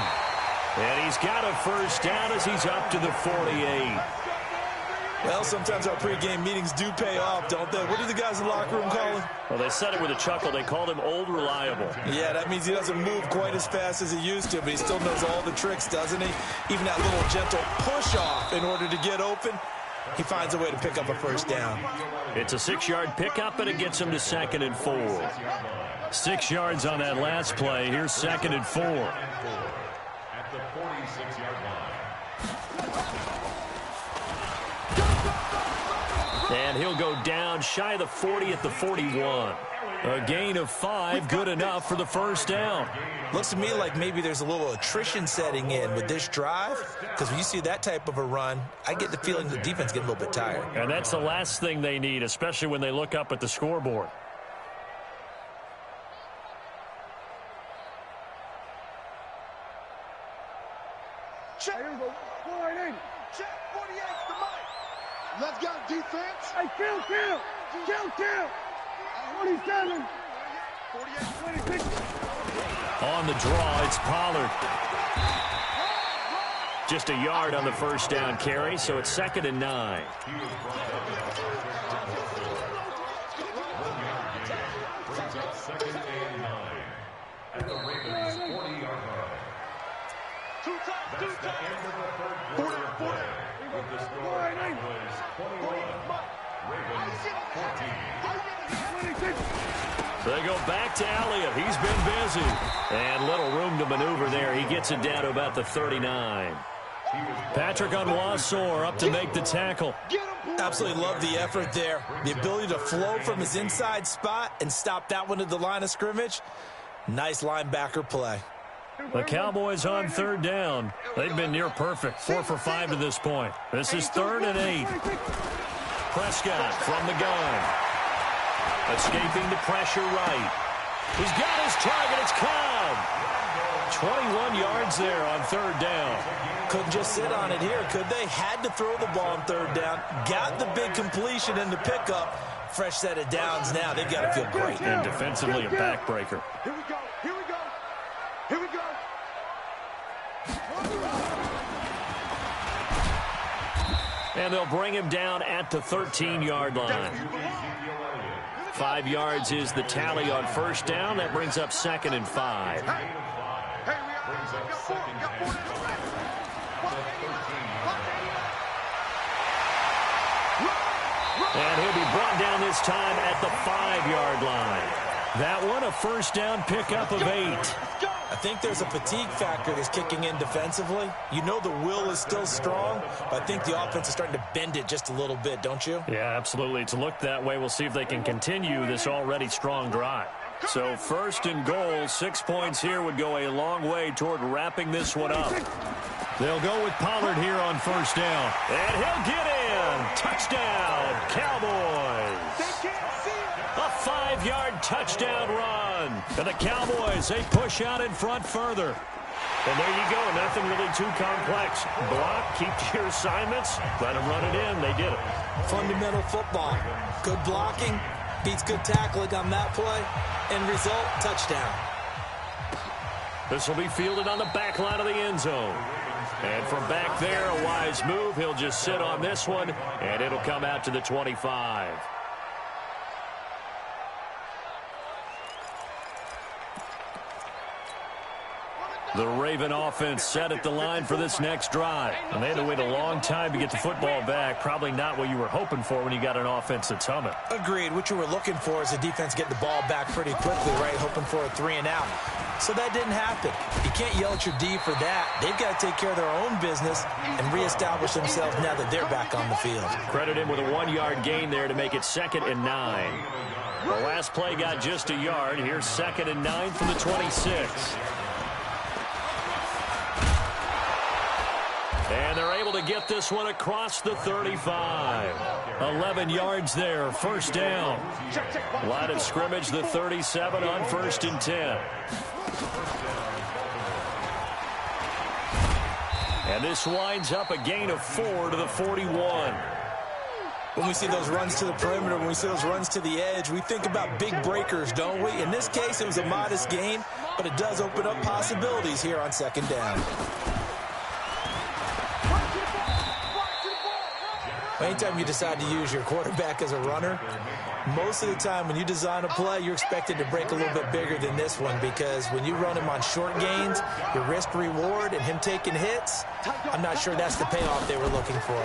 A: And he's got a first down as he's up to the 48.
C: Well, sometimes our pregame meetings do pay off, don't they? What do the guys in the locker room call him?
A: Well, they said it with a chuckle. They called him Old Reliable.
C: Yeah, that means he doesn't move quite as fast as he used to, but he still knows all the tricks, doesn't he? Even that little gentle push-off in order to get open. He finds a way to pick up a first down.
A: It's a 6-yard pickup, and it gets him to 2nd and 4. 6 yards on that last play. Here's 2nd and 4.
D: At the 46-yard line.
A: And he'll go down shy of the 40 at the 41. A gain of 5, good enough for the first down.
C: Looks to me like maybe there's a little attrition setting in with this drive, because when you see that type of a run, I get the feeling the defense getting a little bit tired.
A: And that's the last thing they need, especially when they look up at the scoreboard.
F: Check. Here we go. 480. Check. 48. The mic. Let's go, defense. Hey, kill. 27. 48. 26.
A: On the draw, it's Pollard. Just a yard on the first down carry, so it's 2nd and 9.
D: Brings up 2nd and 9 at the Ravens' 40-yard line. That's the end of the 3rd quarter of play. With the score, Cowboys 21, Ravens 14.
A: So they go back to Elliott. He's been busy. And little room to maneuver there. He gets it down to about the 39. Patrick Onwuasor up to make the tackle.
C: Absolutely love the effort there. The ability to flow from his inside spot and stop that one at the line of scrimmage. Nice linebacker play.
A: The Cowboys on third down. They've been near perfect, 4 for 5 to this point. This is 3rd and 8. Prescott from the gun. Escaping the pressure right. He's got his target. It's Cobb. 21 yards there on 3rd down.
C: Couldn't just sit on it here, could they? Had to throw the ball on 3rd down. Got the big completion in the pickup. Fresh set of downs now. They've got to feel great.
A: And defensively a backbreaker.
F: Here we go. Here we go. Here we go.
A: And they'll bring him down at the 13-yard line. 5 yards is the tally on 1st down. That brings up 2nd and 5. And he'll be brought down this time at the 5-yard line. That one a 1st down pickup of 8.
C: I think there's a fatigue factor that's kicking in defensively. You know the will is still strong, but I think the offense is starting to bend it just a little bit, don't you?
A: Yeah, absolutely. It's looked that way. We'll see if they can continue this already strong drive. So 1st and goal, 6 points here would go a long way toward wrapping this one up. They'll go with Pollard here on 1st down. And he'll get in. Touchdown, Cowboys. A 5-yard touchdown run. And the Cowboys, they push out in front further. And there you go. Nothing really too complex. Block, keep to your assignments, let them run it in. They did it.
C: Fundamental football. Good blocking beats good tackling on that play. End result, touchdown.
A: This will be fielded on the back line of the end zone. And from back there, a wise move. He'll just sit on this one, and it'll come out to the 25. The Raven offense set at the line for this next drive. And they had to wait a long time to get the football back. Probably not what you were hoping for when you got an offense that's humming.
C: Agreed. What you were looking for is the defense getting the ball back pretty quickly, right? Hoping for a 3 and out. So that didn't happen. You can't yell at your D for that. They've got to take care of their own business and reestablish themselves now that they're back on the field.
A: Credit him with a 1-yard gain there to make it 2nd and 9. The last play got just a yard. Here's 2nd and 9 from the 26. And they're able to get this one across the 35. 11 yards there, 1st down. Line of scrimmage, the 37 on 1st and 10. And this winds up a gain of 4 to the 41.
C: When we see those runs to the perimeter, when we see those runs to the edge, we think about big breakers, don't we? In this case, it was a modest gain, but it does open up possibilities here on 2nd down. Anytime you decide to use your quarterback as a runner, most of the time when you design a play, you're expected to break a little bit bigger than this one, because when you run him on short gains, your risk reward and him taking hits, I'm not sure that's the payoff they were looking for.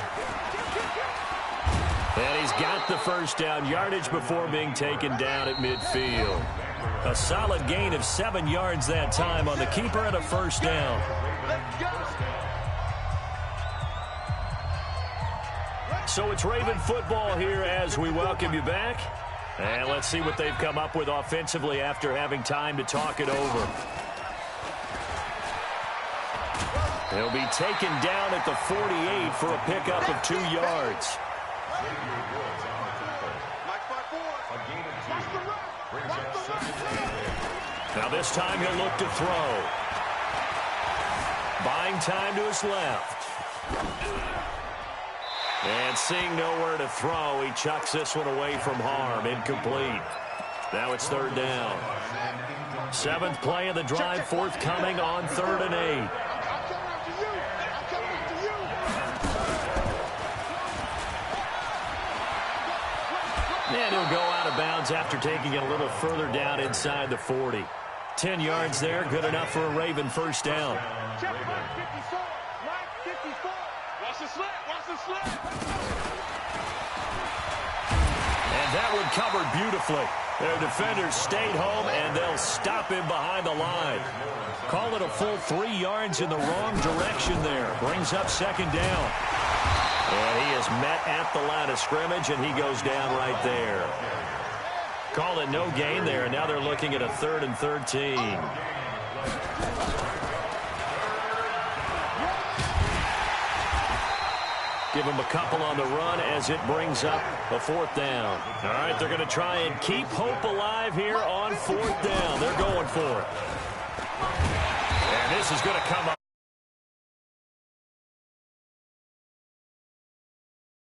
A: And he's got the 1st down yardage before being taken down at midfield. A solid gain of 7 yards that time on the keeper and a 1st down. So it's Raven football here as we welcome you back. And let's see what they've come up with offensively after having time to talk it over. He'll be taken down at the 48 for a pickup of 2 yards. Now this time he'll look to throw. Buying time to his left. And seeing nowhere to throw, he chucks this one away from harm. Incomplete. Now it's 3rd down. 7th play of the drive forthcoming on 3rd and 8. And he'll go out of bounds after taking it a little further down inside the 40. 10 yards there, good enough for a Raven 1st down. And that one covered beautifully. Their defenders stayed home, and they'll stop him behind the line. Call it a full 3 yards in the wrong direction there. Brings up 2nd down. And he is met at the line of scrimmage, and he goes down right there. Call it no gain there. Now they're looking at a 3rd and 13. Give them a couple on the run as it brings up a 4th down. All right, they're going to try and keep hope alive here on 4th down. They're going for it. And this is going to come up.